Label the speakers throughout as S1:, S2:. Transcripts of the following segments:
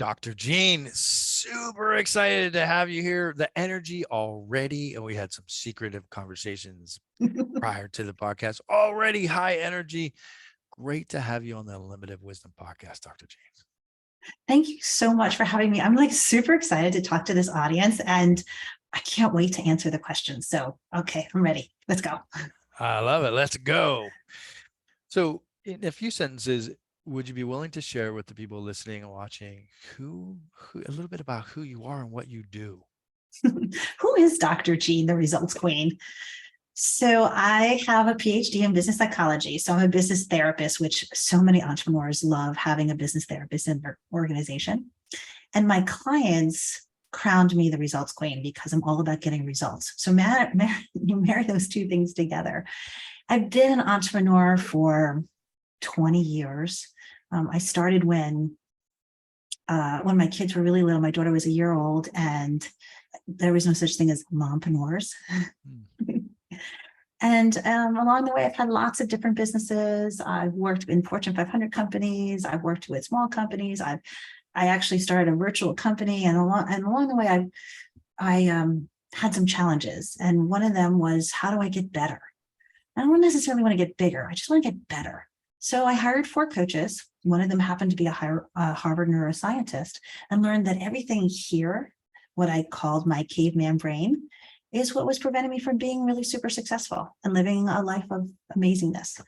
S1: Dr. Gene, super excited to have you here. The energy already, and we had some secretive conversations prior to the podcast, already high energy. Great to have you on the Unlimited Wisdom podcast, Dr. Gene.
S2: Thank you so much for having me. I'm like super excited to talk to this audience, and I can't wait to answer the questions. So, okay, I'm ready. Let's go.
S1: I love it. Let's go. So in a few sentences, would you be willing to share with the people listening and watching who a little bit about who you are and what you do?
S2: Who is Dr. Gene, the results queen? So I have a PhD in business psychology. So I'm a business therapist, which so many entrepreneurs love having a business therapist in their organization. And my clients crowned me the results queen because I'm all about getting results. So you marry those two things together. I've been an entrepreneur for 20 years. I started when my kids were really little. My daughter was a year old, and there was no such thing as mompreneurs. And along the way, I've had lots of different businesses. I've worked in Fortune 500 companies. I've worked with small companies. I actually started a virtual company, and along the way, I had some challenges. And one of them was, how do I get better? I don't necessarily want to get bigger. I just want to get better. So I hired 4 coaches. One of them happened to be a Harvard neuroscientist, and learned that everything here, what I called my caveman brain, is what was preventing me from being really super successful and living a life of amazingness.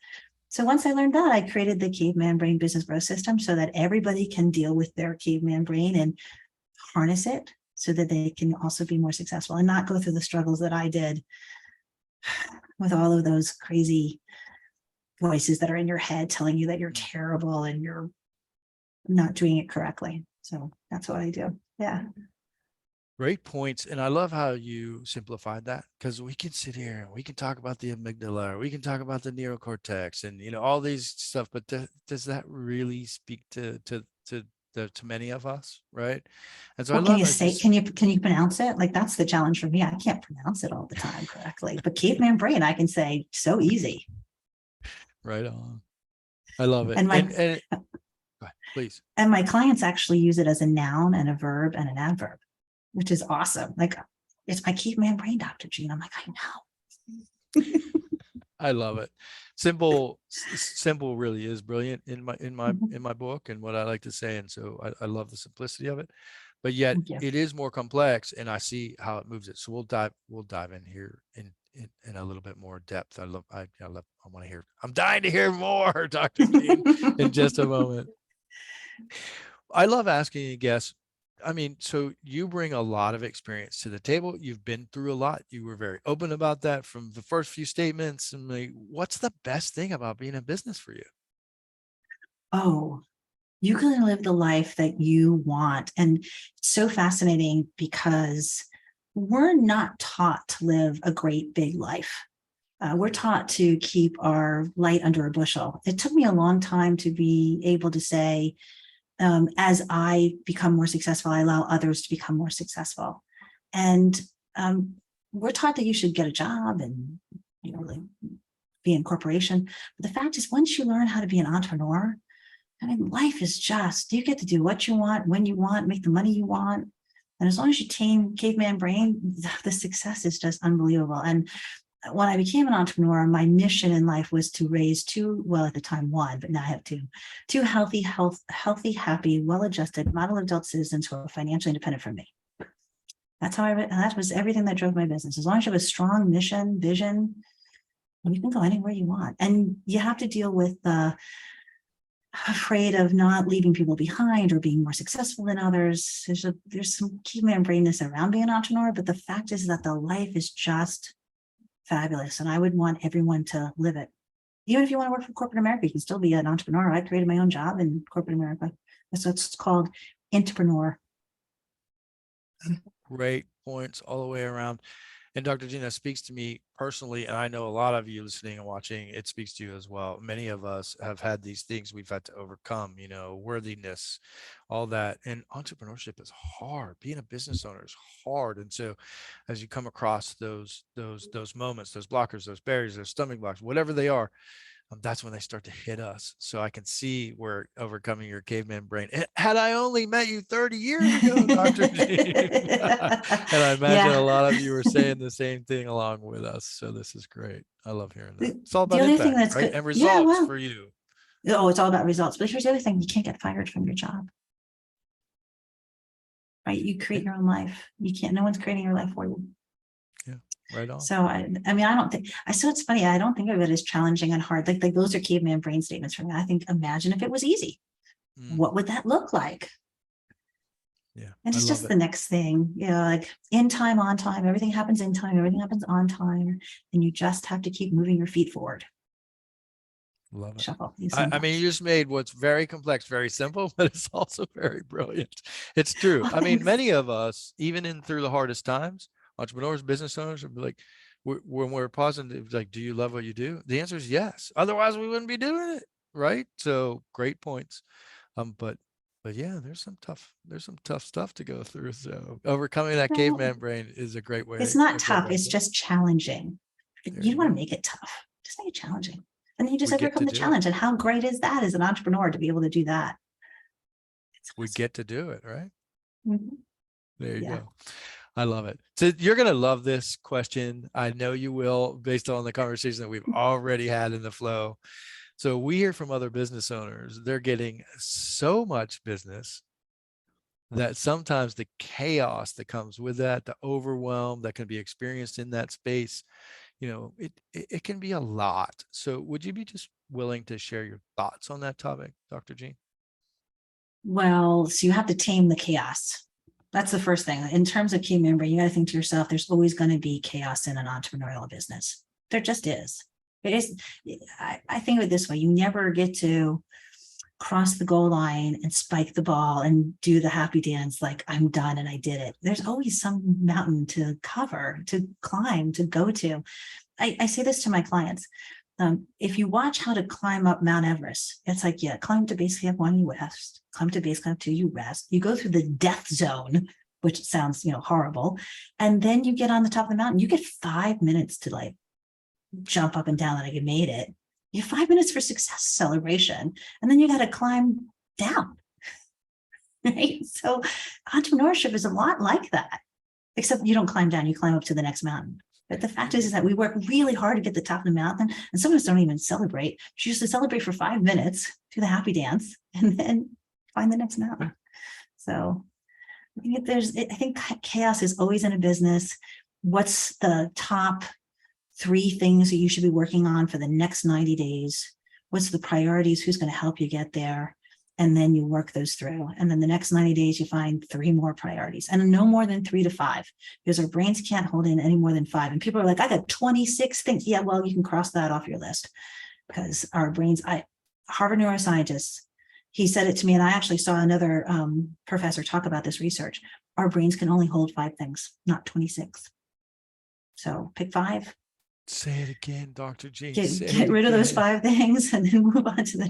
S2: So once I learned that, I created the Caveman Brain Business Growth System so that everybody can deal with their caveman brain and harness it so that they can also be more successful and not go through the struggles that I did with all of those crazy voices that are in your head telling you that you're terrible and you're not doing it correctly. So that's what I do. Yeah.
S1: Great points. And I love how you simplified that, because we can sit here and we can talk about the amygdala, or we can talk about the neocortex and, all these stuff, but does that really speak to many of us? Right. And so
S2: What
S1: I
S2: can
S1: love
S2: you
S1: how
S2: say? Can you pronounce it? Like, that's the challenge for me. I can't pronounce it all the time correctly, but caveman brain, I can say so easy.
S1: Right on. I love it.
S2: And
S1: Go ahead, please.
S2: And my clients actually use it as a noun and a verb and an adverb, which is awesome. Like, it's my caveman brain, Dr. Gene. I'm like, I know.
S1: I love it. Simple really is brilliant in my book, and what I like to say. And so I love the simplicity of it, but yet it is more complex, and I see how it moves it. So we'll dive in here in a little bit more depth. I want to hear, I'm dying to hear more, Dr. Gene, in just a moment. I love asking guests. I mean, so you bring a lot of experience to the table. You've been through a lot. You were very open about that from the first few statements. And like, what's the best thing about being in business for you?
S2: Oh, you can live the life that you want. And it's so fascinating because we're not taught to live a great big life. We're taught to keep our light under a bushel. It took me a long time to be able to say, as I become more successful, I allow others to become more successful. And we're taught that you should get a job and, like, be in corporation. But the fact is, once you learn how to be an entrepreneur, I mean, life is just, you get to do what you want, when you want, make the money you want. And as long as you tame caveman brain, the success is just unbelievable. And when I became an entrepreneur, my mission in life was to raise at the time 1, but now I have 2 healthy, happy, well-adjusted model adult citizens who are financially independent from me. That was everything that drove my business. As long as you have a strong mission, vision, you can go anywhere you want. And you have to deal with afraid of not leaving people behind or being more successful than others. There's some caveman brainness around being an entrepreneur, but the fact is that the life is just fabulous. And I would want everyone to live it. Even if you want to work for corporate America, you can still be an entrepreneur. I created my own job in corporate America. So it's called entrepreneur.
S1: Great points all the way around. And Dr. Gene, that speaks to me personally, and I know a lot of you listening and watching, it speaks to you as well. Many of us have had these things we've had to overcome, worthiness, all that. And entrepreneurship is hard. Being a business owner is hard. And so as you come across those moments, those blockers, those barriers, those stomach blocks, whatever they are, that's when they start to hit us. So I can see where overcoming your caveman brain. Had I only met you 30 years ago, Dr. G. And I imagine a
S2: Yeah.
S1: lot of you are saying the same thing along with us. So this is great. I love hearing that. It's all
S2: The
S1: about
S2: other thing
S1: impact,
S2: that's
S1: right?
S2: good.
S1: And
S2: Yeah,
S1: results
S2: well,
S1: for you.
S2: oh, it's all about results. But here's the other thing: you can't get fired from your job, right? You create your own life. You can't. No one's creating your life for you.
S1: Yeah, right on.
S2: So I mean, I don't think. So it's funny. I don't think of it as challenging and hard. Like those are caveman brain statements for me. I think, imagine if it was easy. What would that look like?
S1: Yeah,
S2: And it's just
S1: it.
S2: the next thing, like in time, on time, everything happens in time, everything happens on time. And you just have to keep moving your feet forward.
S1: Love it.
S2: Shuffle.
S1: I mean, you just made what's very complex, very simple, but it's also very brilliant. It's true.
S2: Oh,
S1: I mean,
S2: thanks.
S1: many of us, even in through the hardest times, entrepreneurs, business owners, would be like, when we're positive, like, do you love what you do? The answer is yes. Otherwise, we wouldn't be doing it, right? So great points. But yeah, there's some tough stuff to go through. So overcoming that
S2: Well,
S1: caveman brain is a great
S2: it's
S1: way.
S2: not
S1: A great
S2: tough.
S1: way to
S2: It's
S1: do it.
S2: just challenging.
S1: There
S2: You
S1: you
S2: don't want to
S1: go.
S2: make it tough. Just make it challenging. And then you just
S1: We get
S2: overcome
S1: to
S2: the
S1: do it.
S2: challenge. And how great is that as an entrepreneur to be able to do that? It's
S1: We
S2: awesome.
S1: get to do it, right?
S2: Mhm.
S1: There you
S2: Yeah.
S1: go. I love it. So you're going to love this question. I know you will, based on the conversation that we've already had in the flow. So we hear from other business owners, they're getting so much business that sometimes the chaos that comes with that, the overwhelm that can be experienced in that space, it can be a lot. So would you be just willing to share your thoughts on that topic, Dr. G?
S2: Well, so you have to tame the chaos. That's the first thing. In terms of caveman brain, you got to think to yourself, there's always going to be chaos in an entrepreneurial business. There just is. It is. I think of it this way: you never get to cross the goal line and spike the ball and do the happy dance like I'm done and I did it. There's always some mountain to cover, to climb, to go to. I say this to my clients. If you watch how to climb up Mount Everest, it's like, yeah, climb to base camp 1, you rest, climb to base camp 2, you rest, you go through the death zone, which sounds, horrible. And then you get on the top of the mountain, you get 5 minutes to like jump up and down like you made it. You have 5 minutes for success celebration. And then you got to climb down. Right. So entrepreneurship is a lot like that, except you don't climb down, you climb up to the next mountain. But the fact is that we work really hard to get to the top of the mountain, and some of us don't even celebrate. You used to celebrate for 5 minutes, do the happy dance, and then find the next mountain. So I think chaos is always in a business. What's the top 3 things that you should be working on for the next 90 days? What's the priorities? Who's going to help you get there? And then you work those through. And then the next 90 days, you find 3 more priorities, and no more than 3 to 5, because our brains can't hold in any more than 5. And people are like, I got 26 things. Yeah, well, you can cross that off your list, because our brains, Harvard neuroscientist, he said it to me, and I actually saw another professor talk about this research. Our brains can only hold 5 things, not 26. So pick 5.
S1: Say it again, Dr. G.
S2: Get rid of those 5 things and then move on to the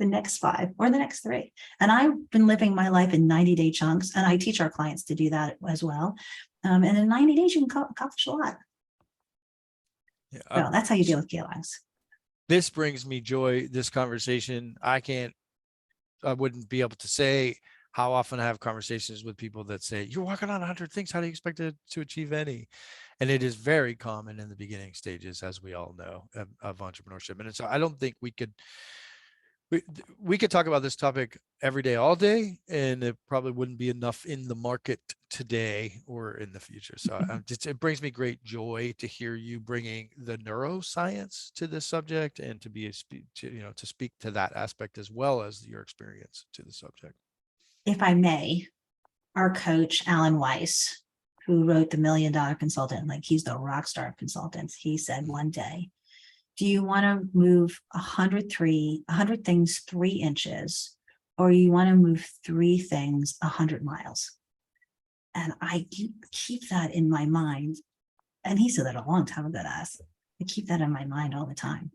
S2: next 5 or the next 3. And I've been living my life in 90-day chunks, and I teach our clients to do that as well. And in 90 days, you can accomplish a lot.
S1: Yeah,
S2: So that's how you deal with chaos.
S1: This brings me joy, this conversation. I wouldn't be able to say how often I have conversations with people that say, you're working on 100 things. How do you expect to achieve any? And it is very common in the beginning stages, as we all know, of entrepreneurship. And so I don't think we could talk about this topic every day, all day, and it probably wouldn't be enough in the market today or in the future. So it brings me great joy to hear you bringing the neuroscience to this subject, and to speak to that aspect as well as your experience to the subject.
S2: If I may, our coach, Alan Weiss, who wrote The $1 Million Consultant, like he's the rock star of consultants, he said one day, do you want to move 100 things 3 inches, or you want to move 3 things 100 miles? And I keep that in my mind. And he said that a long time ago to us. I keep that in my mind all the time.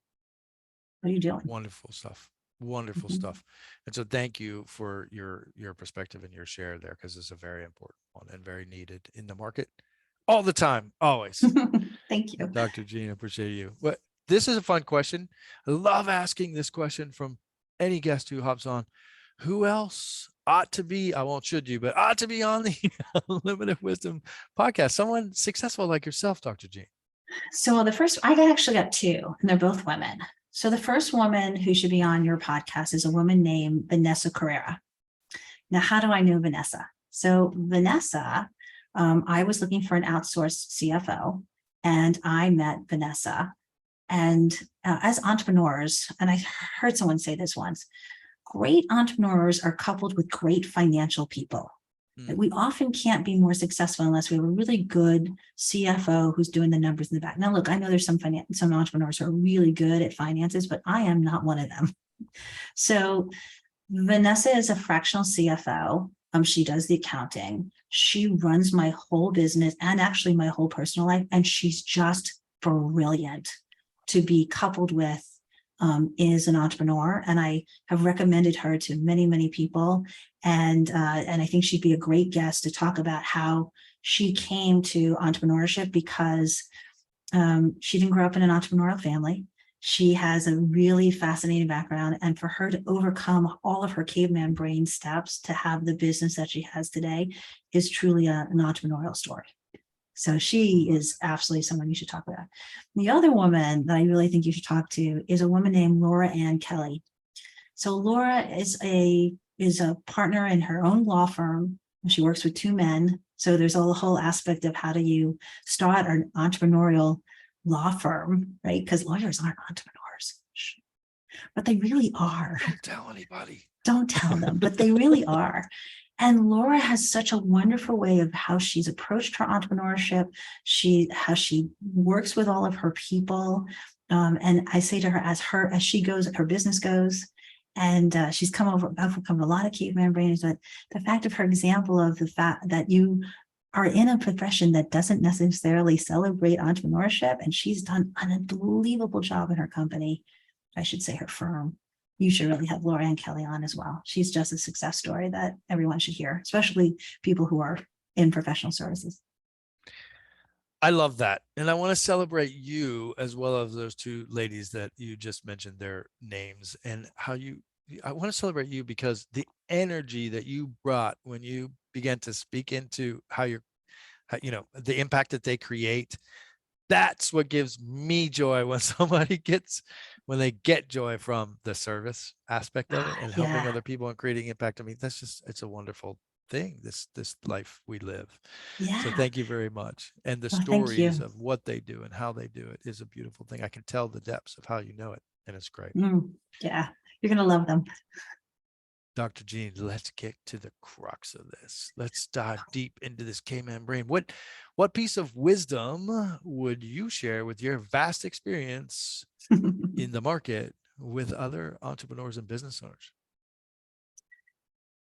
S2: What are you doing?
S1: Wonderful stuff. Wonderful stuff. And so thank you for your perspective and your share there, because it's a very important one and very needed in the market all the time, always.
S2: Thank you.
S1: Dr. Jean, appreciate you. What this is a fun question. I love asking this question from any guest who hops on. Who else ought to be, I won't should you, but ought to be on the Unlimited Wisdom podcast? Someone successful like yourself, Dr. Jean.
S2: So the first, I actually got two, and they're both women. So the first woman who should be on your podcast is a woman named Vanessa Carrera. Now, how do I know Vanessa? So Vanessa, I was looking for an outsourced CFO, and I met Vanessa. And as entrepreneurs, and I heard someone say this once, great entrepreneurs are coupled with great financial people. We often can't be more successful unless we have a really good CFO who's doing the numbers in the back. Now, look, I know there's some entrepreneurs who are really good at finances, but I am not one of them. So Vanessa is a fractional CFO. She does the accounting. She runs my whole business and actually my whole personal life. And she's just brilliant to be coupled with, is an entrepreneur. And I have recommended her to many, many people. And I think she'd be a great guest to talk about how she came to entrepreneurship, because she didn't grow up in an entrepreneurial family. She has a really fascinating background, and for her to overcome all of her caveman brain steps to have the business that she has today is truly an entrepreneurial story. So she is absolutely someone you should talk about. The other woman that I really think you should talk to is a woman named Laura Ann Kelly. So Laura is a partner in her own law firm. She works with two men. So there's a whole aspect of how do you start an entrepreneurial law firm, right? Because lawyers aren't entrepreneurs, but they really are.
S1: Don't tell anybody.
S2: Don't tell them, but they really are. And Laura has such a wonderful way of how she's approached her entrepreneurship, how she works with all of her people. And I say to her, as she goes, her business goes, and she's overcome a lot of caveman brains. But the fact of her example of the fact that you are in a profession that doesn't necessarily celebrate entrepreneurship, and she's done an unbelievable job in her company, I should say her firm. You should really have Laura Ann Kelly on as well. She's just a success story that everyone should hear, especially people who are in professional services.
S1: I love that. And I want to celebrate you as well as those two ladies that you just mentioned their names, and I want to celebrate you because the energy that you brought when you began to speak into the impact that they create. That's what gives me joy when they get joy from the service aspect of it and helping other people and creating impact. I mean, it's a wonderful thing, this life we live. So thank you very much. And the stories of what they do and how they do it is a beautiful thing. I can tell the depths of how you know it, and it's great.
S2: Yeah, you're going to love them.
S1: Dr. Jean, let's get to the crux of this. Let's dive deep into this Caveman brain. What piece of wisdom would you share with your vast experience in the market with other entrepreneurs and business owners?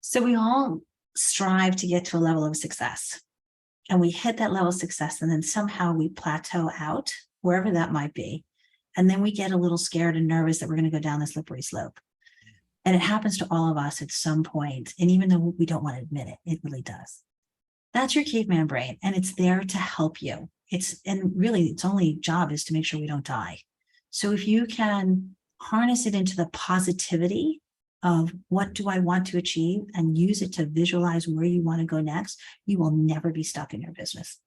S2: So we all strive to get to a level of success, and we hit that level of success, and then somehow we plateau out wherever that might be. And then we get a little scared and nervous that we're going to go down the slippery slope. And it happens to all of us at some point. And even though we don't want to admit it, it really does. That's your caveman brain, and it's there to help you. Its only job is to make sure we don't die. So if you can harness it into the positivity of what do I want to achieve and use it to visualize where you want to go next, you will never be stuck in your business.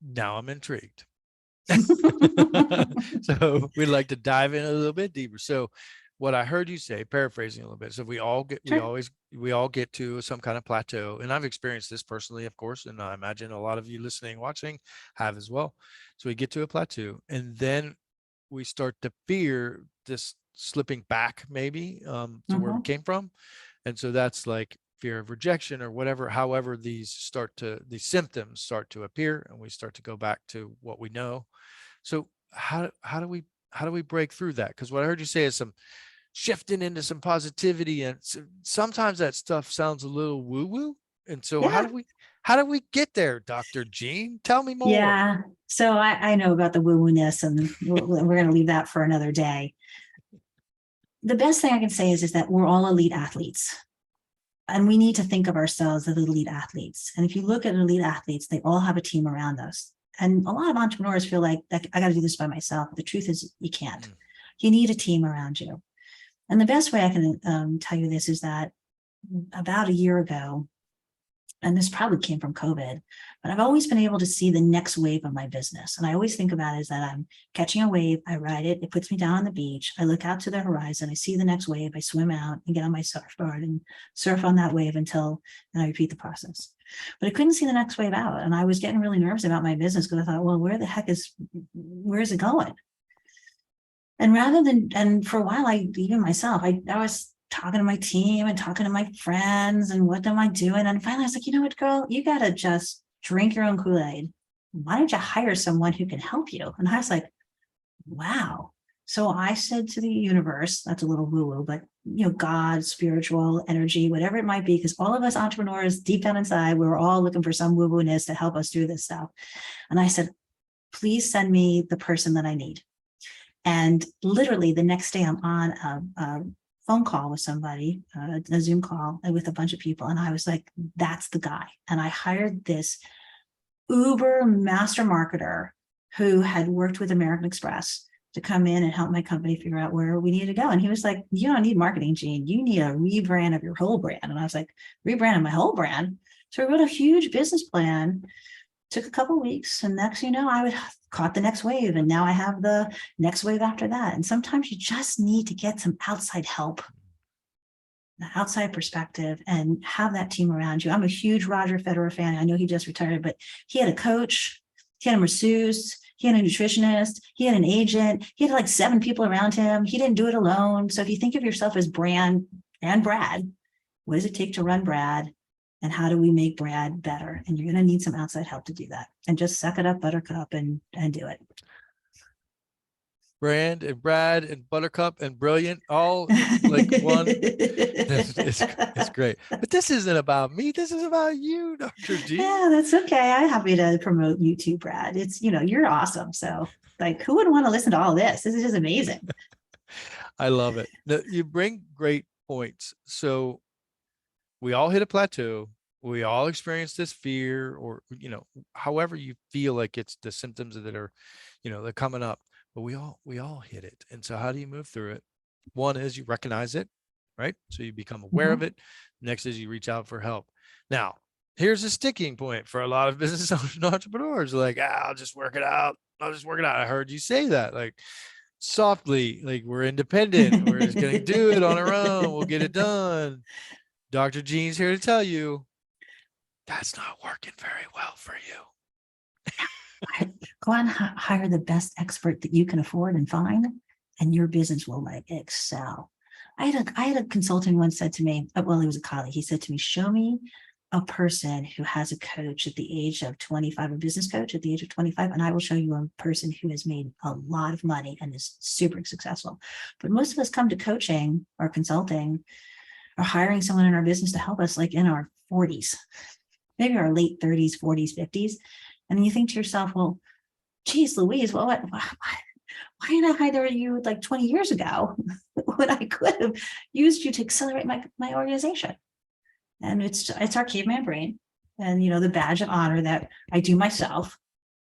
S1: Now I'm intrigued. So we'd like to dive in a little bit deeper. So what I heard you say, paraphrasing a little bit, so we all get to some kind of plateau, and I've experienced this personally, of course, and I imagine a lot of you listening, watching have as well. So we get to a plateau, and then we start to fear this slipping back maybe to where we came from. And so that's like fear of rejection or whatever, however these symptoms start to appear, and we start to go back to what we know. So how do we break through that? Because what I heard you say is some shifting into some positivity, and sometimes that stuff sounds a little woo-woo. And so how do we get there, Dr. Jean? Tell me more.
S2: Yeah. So I know about the woo-woo-ness, and we're going to leave that for another day. The best thing I can say is that we're all elite athletes. And we need to think of ourselves as elite athletes. And if you look at elite athletes, they all have a team around us. And a lot of entrepreneurs feel like I got to do this by myself. The truth is you can't. You need a team around you. And the best way I can tell you this is that about a year ago, and this probably came from COVID, but I've always been able to see the next wave of my business. And I always think about it as that I'm catching a wave, I ride it, it puts me down on the beach, I look out to the horizon, I see the next wave, I swim out and get on my surfboard and surf on that wave and I repeat the process. But I couldn't see the next wave out. And I was getting really nervous about my business because I thought, well, where is it going? And for a while, even myself, I was talking to my team and talking to my friends and what am I doing? And finally I was like, you know what, girl, you got to just drink your own Kool-Aid. Why don't you hire someone who can help you? And I was like, wow. So I said to the universe, that's a little woo-woo, but God, spiritual energy, whatever it might be, because all of us entrepreneurs deep down inside, we're all looking for some woo-woo-ness to help us do this stuff. And I said, please send me the person that I need. And literally the next day I'm on a phone call with somebody, a Zoom call with a bunch of people. And I was like, that's the guy. And I hired this uber master marketer who had worked with American Express to come in and help my company figure out where we needed to go. And he was like, you don't need marketing, Jean. You need a rebrand of your whole brand. And I was like, rebrand of my whole brand? So I wrote a huge business plan. Took a couple of weeks, and next, I caught the next wave, and now I have the next wave after that. And sometimes you just need to get some outside help, the outside perspective, and have that team around you. I'm a huge Roger Federer fan. I know he just retired, but he had a coach, he had a masseuse, he had a nutritionist, he had an agent, he had like 7 people around him. He didn't do it alone. So if you think of yourself as Brad, what does it take to run Brad? And how do we make Brad better? And you're going to need some outside help to do that. And just suck it up, Buttercup, and do it.
S1: Brand and Brad and Buttercup and Brilliant, all like one. It's great. But this isn't about me. This is about you, Dr. G.
S2: Yeah, that's okay. I'm happy to promote you too, Brad. It's, you're awesome. So like, who would want to listen to all this? This is just amazing.
S1: I love it. You bring great points. So we all hit a plateau. We all experience this fear, or, however you feel like it's the symptoms that are, they're coming up, but we all hit it. And so how do you move through it? One is you recognize it, right? So you become aware of it. Next is you reach out for help. Now, here's a sticking point for a lot of business entrepreneurs. Like, I'll just work it out. I heard you say that, like, softly, like, we're independent. We're just going to do it on our own. We'll get it done. Dr. Jean's here to tell you that's not working very well for you.
S2: Go on, hire the best expert that you can afford and find, and your business will excel. I had a consultant once said to me, well, he was a colleague. He said to me, show me a person who has a coach at the age of 25, a business coach at the age of 25, and I will show you a person who has made a lot of money and is super successful. But most of us come to coaching or consulting or hiring someone in our business to help us like in our 40s, maybe our late 30s, 40s, 50s. And you think to yourself, well, geez, Louise, why didn't I hire you like 20 years ago when I could have used you to accelerate my organization? And it's our caveman brain, and the badge of honor that I do myself.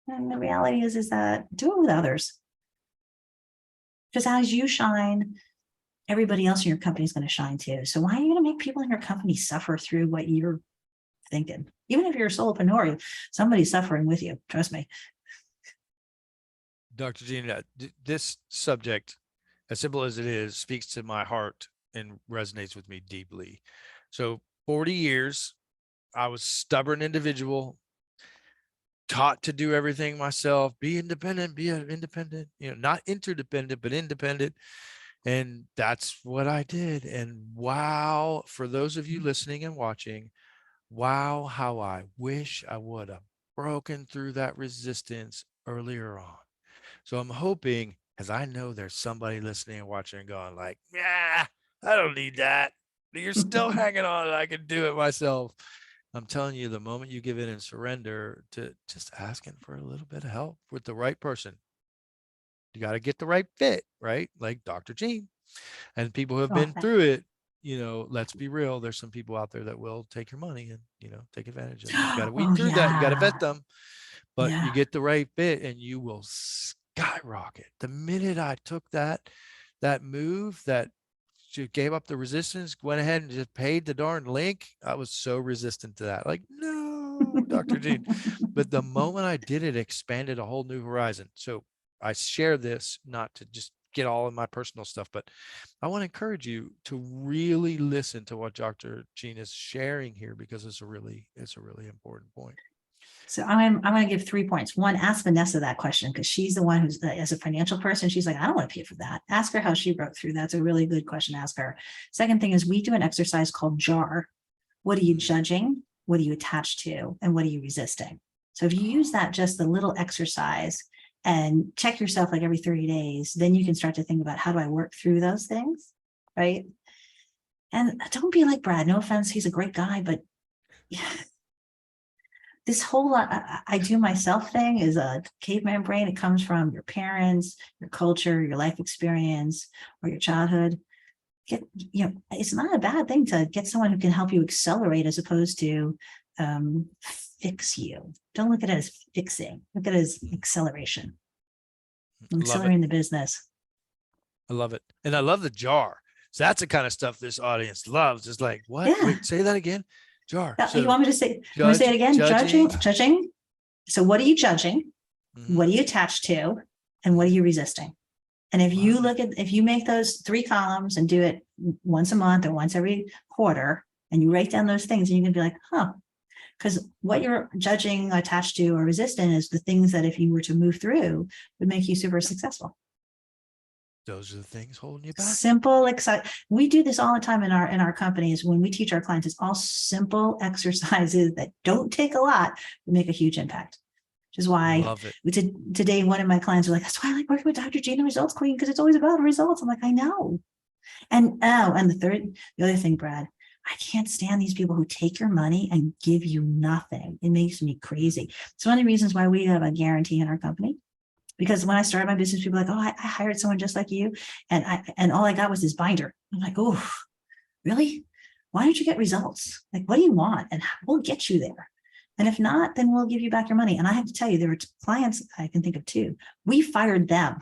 S2: And the reality is that do it with others. Because as you shine, everybody else in your company is going to shine too. So why are you going to make people in your company suffer through what you're thinking? Even if you're a solopreneur, somebody's suffering with you. Trust me.
S1: Dr. Gina, this subject, as simple as it is, speaks to my heart and resonates with me deeply. So 40 years, I was a stubborn individual, taught to do everything myself, be independent, not interdependent, but independent. And that's what I did. And wow, for those of you listening and watching, wow, how I wish I would have broken through that resistance earlier on. So I'm hoping, as I know there's somebody listening and watching and going like, yeah, I don't need that. You're still hanging on. I can do it myself. I'm telling you, the moment you give in and surrender to just asking for a little bit of help with the right person, you got to get the right fit, right? Like Dr. Jean and people who have been through it. let's be real. There's some people out there that will take your money and, take advantage of it. You got to weed
S2: Oh
S1: through that. You got to vet
S2: yeah.
S1: them, but you
S2: Yeah.
S1: get the right fit and you will skyrocket. The minute I took that move, that she gave up the resistance, went ahead and just paid the darn link. I was so resistant to that. Like, no, Dr. Gene. But the moment I did it, expanded a whole new horizon. So I share this not to just get all in my personal stuff, but I want to encourage you to really listen to what Dr. Gene is sharing here, because it's a really important point.
S2: So I'm going to give 3 points. One, ask Vanessa that question, because she's the one who's, as a financial person, she's like, I don't want to pay for that. Ask her how she broke through. That's a really good question to ask her. Second thing is, we do an exercise called JAR. What are you judging? What are you attached to? And what are you resisting? So if you use that, just the little exercise, and check yourself like every 30 days, then you can start to think about, how do I work through those things? Right. And don't be like Brad. No offense. He's a great guy, but yeah. This whole I do myself thing is a caveman brain. It comes from your parents, your culture, your life experience, or your childhood. It's not a bad thing to get someone who can help you accelerate, as opposed to fix you. Don't look at it as fixing. Look at it as acceleration. Accelerating the business.
S1: I love it. And I love the jar. So that's the kind of stuff this audience loves. It's like, what?
S2: Yeah.
S1: Wait, say that again. Jar.
S2: So you want me to say it again? Judging. So what are you judging? What are you attached to? And what are you resisting? And if you if you make those 3 columns and do it once a month or once every quarter, and you write down those things, and you can be like, because what you're judging, attached to, or resistant is the things that, if you were to move through, would make you super successful.
S1: Those are the things holding you back.
S2: Simple, we do this all the time in our companies. When we teach our clients, it's all simple exercises that don't take a lot, but make a huge impact. Which is why today, one of my clients was like, that's why I like working with Dr. Gina Results Queen, because it's always about results. I'm like, I know. And the other thing, Brad, I can't stand these people who take your money and give you nothing. It makes me crazy. It's one of the reasons why we have a guarantee in our company. Because when I started my business, people were like, oh, I hired someone just like you. And all I got was this binder. I'm like, oh, really? Why don't you get results? Like, what do you want? And we'll get you there. And if not, then we'll give you back your money. And I have to tell you, there were clients I can think of too. We fired them.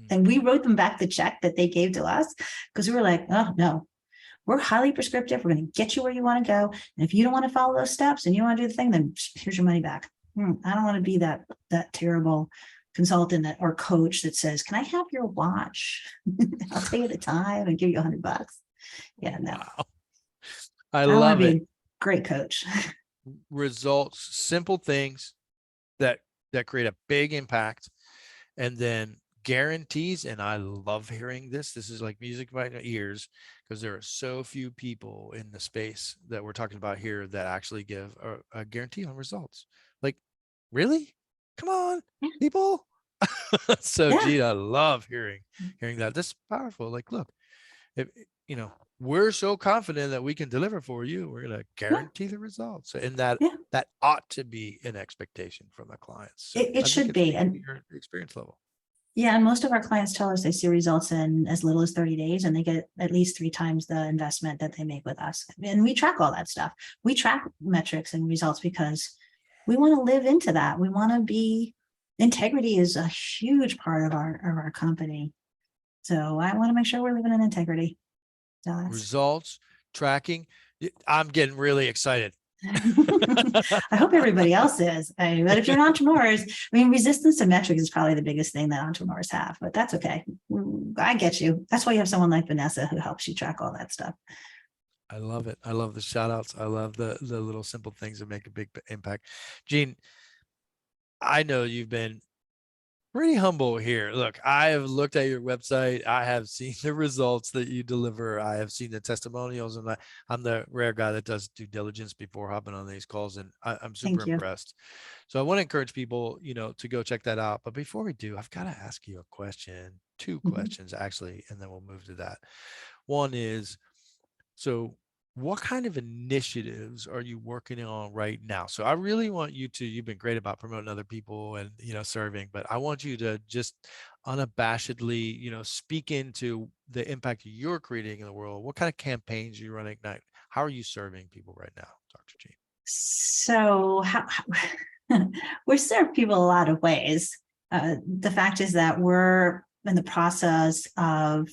S2: And we wrote them back the check that they gave to us, because we were like, oh, no, we're highly prescriptive. We're going to get you where you want to go. And if you don't want to follow those steps and you want to do the thing, then here's your money back. I don't want to be that terrible consultant or coach that says, can I have your watch? I'll tell you the time and give you $100. Yeah, no.
S1: Wow. I love it.
S2: Great coach.
S1: Results, simple things that create a big impact, and then guarantees. And I love hearing this. This is like music in my ears, because there are so few people in the space that we're talking about here that actually give a guarantee on results. Like, really? Come on, people. So, Gene, I love hearing that. This is powerful. Like, look, if we're so confident that we can deliver for you, we're going to guarantee the results. And that ought to be an expectation from the clients. So
S2: it should be. And
S1: your experience level.
S2: Yeah. And most of our clients tell us they see results in as little as 30 days, and they get at least 3 times the investment that they make with us. And we track all that stuff. We track metrics and results because we want to live into that. We want to be, integrity is a huge part of our company. So I want to make sure we're living in integrity. So
S1: Results, tracking. I'm getting really excited.
S2: I hope everybody else is. But if you're an entrepreneur, resistance to metrics is probably the biggest thing that entrepreneurs have, but that's okay. I get you. That's why you have someone like Vanessa who helps you track all that stuff.
S1: I love it. I love the shout outs. I love the little simple things that make a big impact. Gene, I know you've been pretty humble here. Look, I have looked at your website. I have seen the results that you deliver. I have seen the testimonials, and I'm the rare guy that does due diligence before hopping on these calls, and I'm super impressed. So I want to encourage people, to go check that out. But before we do, I've got to ask you a question, 2 questions actually, and then we'll move to that. One is, so what kind of initiatives are you working on right now? So I really want you to, you've been great about promoting other people and, serving, but I want you to just unabashedly, speak into the impact you're creating in the world. What kind of campaigns are you running at Ignite? How are you serving people right now, Dr. Jean?
S2: So we serve people a lot of ways. The fact is that we're in the process of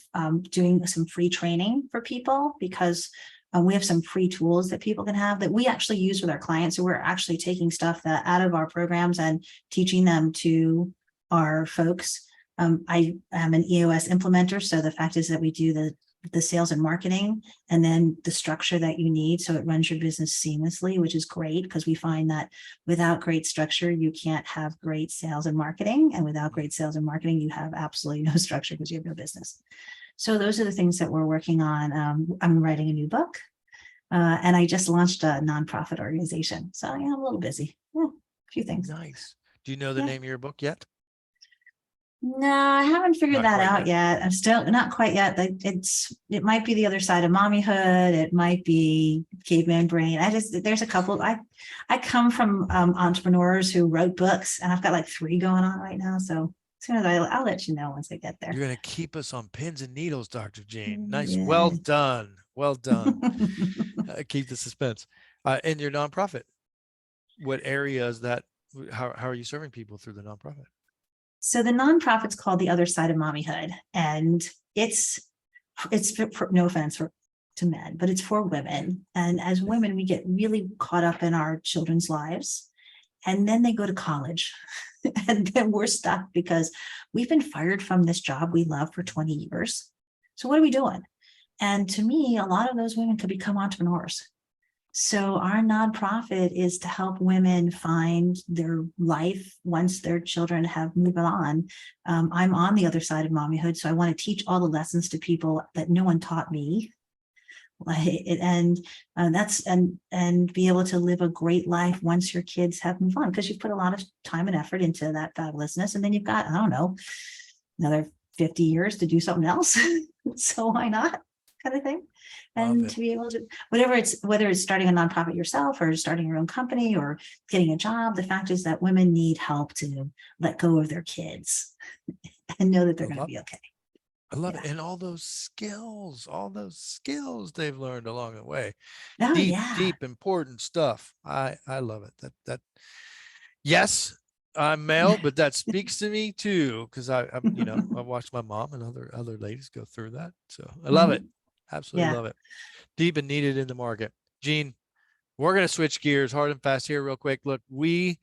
S2: doing some free training for people, because we have some free tools that people can have that we actually use with our clients. So we're actually taking stuff that out of our programs and teaching them to our folks. I am an EOS implementer. So the fact is that we do the sales and marketing, and then the structure that you need so it runs your business seamlessly, which is great, because we find that without great structure, you can't have great sales and marketing. And without great sales and marketing, you have absolutely no structure because you have no business. So those are the things that we're working on. I'm writing a new book, and I just launched a nonprofit organization. So yeah, I'm a little busy. A few things.
S1: Nice. Do you know the name of your book yet?
S2: No, I haven't figured that out yet. I'm still not quite yet. It might be The Other Side of Mommyhood. It might be Caveman Brain. There's a couple. I come from entrepreneurs who wrote books, and I've got like 3 going on right now. So as soon as I'll let you know once I get there.
S1: You're going to keep us on pins and needles, Dr. Jean. Nice. Yeah. Well done. Well done. Keep the suspense. And your nonprofit, what area is that? How are you serving people through the nonprofit?
S2: So the nonprofit's called The Other Side of Mommyhood, and it's for, no offense to men, but it's for women. And as women, we get really caught up in our children's lives, and then they go to college, and then we're stuck because we've been fired from this job we love for 20 years. So what are we doing? And to me, a lot of those women could become entrepreneurs. So our nonprofit is to help women find their life once their children have moved on. I'm on the other side of mommyhood, so I want to teach all the lessons to people that no one taught me, and be able to live a great life once your kids have moved on, because you've put a lot of time and effort into that fabulousness, and then you've got, I don't know, another 50 years to do something else. So why not? Kind of thing. And to be able to, whether it's starting a nonprofit yourself or starting your own company or getting a job, the fact is that women need help to let go of their kids and know that they're going to be okay.
S1: I love it. And all those skills they've learned along the way.
S2: Oh,
S1: deep, important stuff. I love it. That yes, I'm male, but that speaks to me too, because I watched my mom and other ladies go through that. So I love it. Absolutely love it. Deep and needed in the market. Jean, we're going to switch gears hard and fast here real quick. Look, we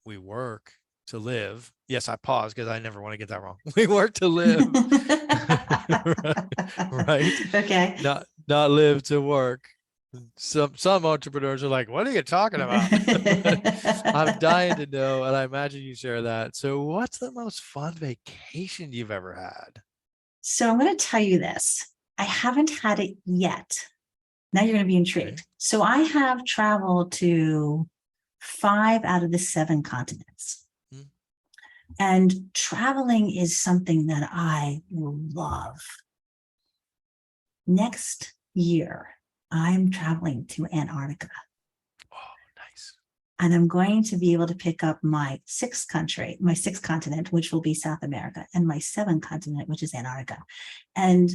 S1: work to live. Yes, I paused because I never want to get that wrong. We work to live. Right?
S2: Okay.
S1: Not live to work. Some entrepreneurs are like, what are you talking about? I'm dying to know, and I imagine you share that. So what's the most fun vacation you've ever had?
S2: So I'm going to tell you this. I haven't had it yet. Now you're going to be intrigued. Okay. So I have traveled to 5 out of the 7 continents. And traveling is something that I love. Next year, I'm traveling to Antarctica.
S1: Oh, nice.
S2: And I'm going to be able to pick up my 6th continent, which will be South America, and my 7th continent, which is Antarctica. And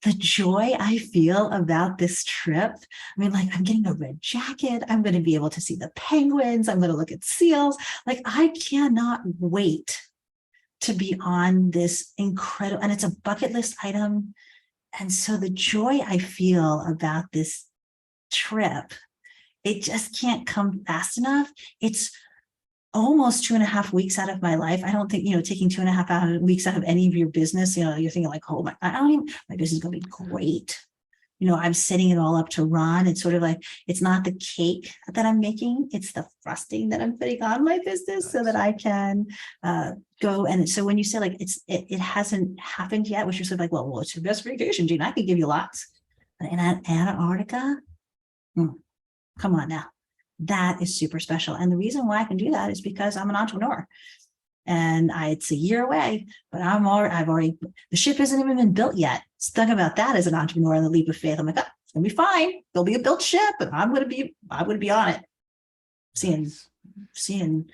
S2: the joy I feel about this trip, I mean, like, I'm getting a red jacket. I'm going to be able to see the penguins. I'm going to look at seals. Like, I cannot wait to be on this incredible, and it's a bucket list item. And so the joy I feel about this trip, it just can't come fast enough. It's almost 2.5 weeks out of my life. I don't think, taking 2.5 weeks out of any of your business, you're thinking like, oh my, my business is going to be great. I'm setting it all up to run. It's sort of like, it's not the cake that I'm making, it's the frosting that I'm putting on my business so that I can go. And so when you say like, it hasn't happened yet, which you're sort of like, well, it's your best vacation, Jean, I could give you lots. But in Antarctica, come on now. That is super special. And the reason why I can do that is because I'm an entrepreneur. And it's a year away, but the ship hasn't even been built yet. Think about that as an entrepreneur in the leap of faith. I'm like, it's gonna be fine. There'll be a built ship, and I'm gonna be on it. Seeing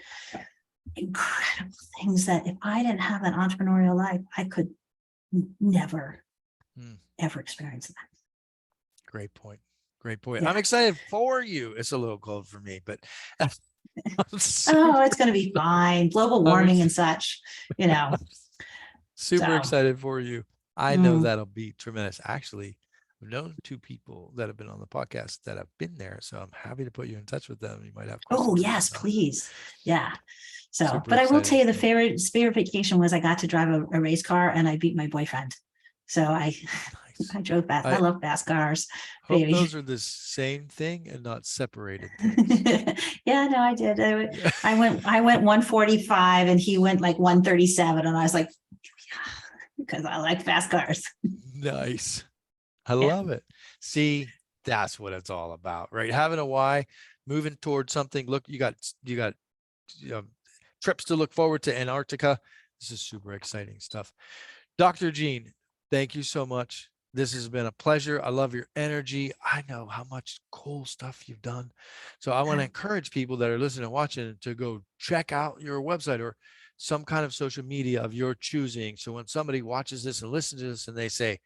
S2: incredible things that if I didn't have that entrepreneurial life, I could never, ever experience that.
S1: Great point. Great point.
S2: Yeah.
S1: I'm excited for you. It's a little cold for me, but
S2: Oh, it's going to be fine. Global warming and such, you know.
S1: Super
S2: So,
S1: excited for you. I know that'll be tremendous. Actually, I've known 2 people that have been on the podcast that have been there. So I'm happy to put you in touch with them. You might have questions.
S2: oh, yes, please. Yeah. So,
S1: Super
S2: but I will tell you
S1: exciting
S2: the
S1: stuff.
S2: favorite vacation was I got to drive a race car and I beat my boyfriend. So I
S1: Nice.
S2: drove fast. I
S1: I
S2: love fast cars,
S1: hope
S2: baby.
S1: those are the same thing and not separated things.
S2: Yeah, no, I did.
S1: Yeah.
S2: I went 145 and he went like 137. And I was like, yeah, because I like fast cars.
S1: Nice. I
S2: Yeah.
S1: love it. See, that's what it's all about, right? Having a why, moving towards something. Look, you got trips to look forward to Antarctica. This is super exciting stuff. Dr. Gene, thank you so much. This has been a pleasure. I love your energy. I know how much cool stuff you've done. So I want to encourage people that are listening and watching to go check out your website or some kind of social media of your choosing. So when somebody watches this and listens to this and they say,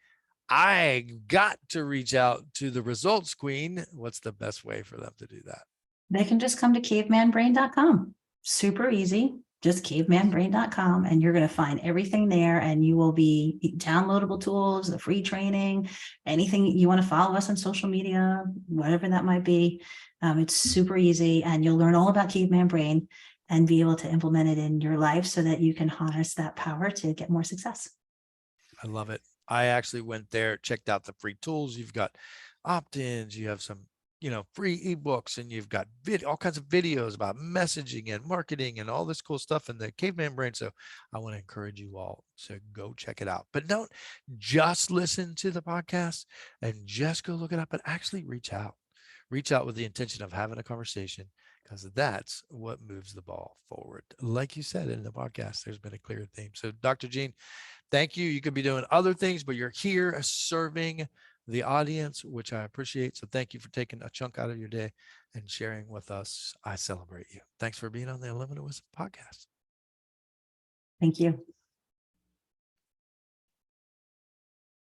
S1: I got to reach out to the results queen, what's the best way for them to do that?
S2: They can just come to cavemanbrain.com. Super easy. Just cavemanbrain.com, and you're going to find everything there, and you will be downloadable tools, the free training, anything you want to follow us on social media, whatever that might be. It's super easy, and you'll learn all about Caveman Brain and be able to implement it in your life so that you can harness that power to get more success.
S1: I love it. I actually went there, checked out the free tools. You've got opt-ins, you have some, free ebooks, and you've got all kinds of videos about messaging and marketing and all this cool stuff in the Caveman Brain. So I want to encourage you all to go check it out. But don't just listen to the podcast and just go look it up, but actually reach out. Reach out with the intention of having a conversation, because that's what moves the ball forward. Like you said in the podcast, there's been a clear theme. So Dr. Gene, thank you. You could be doing other things, but you're here serving the audience, which I appreciate. So thank you for taking a chunk out of your day and sharing with us. I celebrate you. Thanks for being on the Unlimited Wisdom podcast.
S2: Thank you.